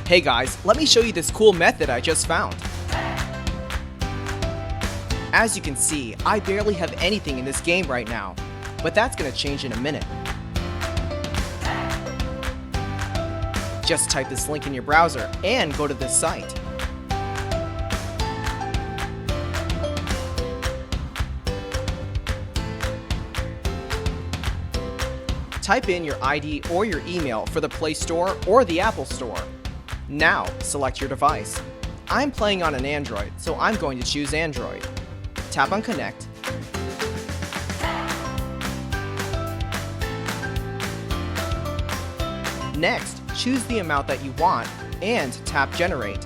Hey guys, let me show you this cool method I just found. As you can see, I barely have anything in this game right now, but that's gonna change in a minute. Just type this link in your browser and go to this site. Type in your ID or your email for the Play Store or the Apple Store. Now, select your device. I'm playing on an Android, so I'm going to choose Android. Tap on Connect. Next, choose the amount that you want and tap Generate.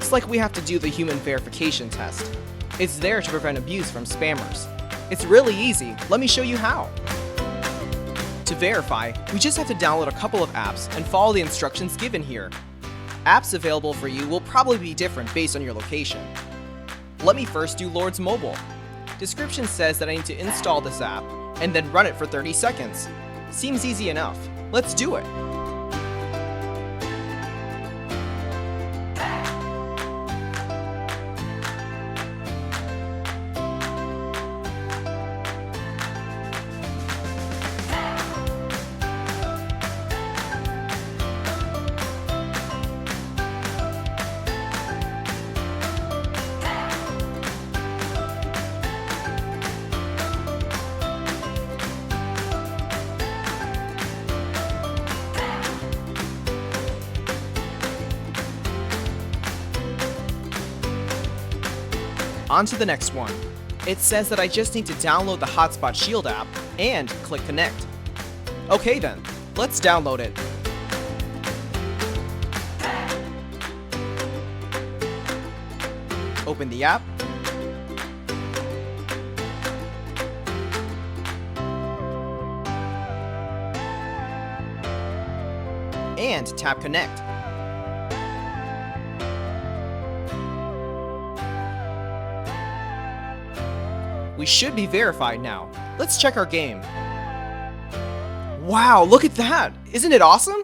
Looks like we have to do the human verification test. It's there to prevent abuse from spammers. It's really easy. Let me show you how. To verify, we just have to download a couple of apps and follow the instructions given here. Apps available for you will probably be different based on your location. Let me first do Lord's Mobile. Description says that I need to install this app and then run it for 30 seconds. Seems easy enough. Let's do it. On to the next one. It says that I just need to download the Hotspot Shield app and click Connect. Okay then, let's download it. Open the app. And tap Connect. We should be verified now. Let's check our game. Wow, look at that! Isn't it awesome?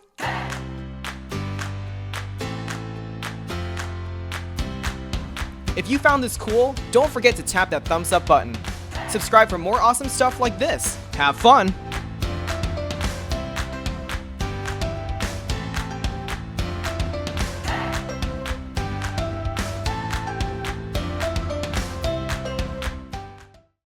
If you found this cool, don't forget to tap that thumbs up button. Subscribe for more awesome stuff like this. Have fun!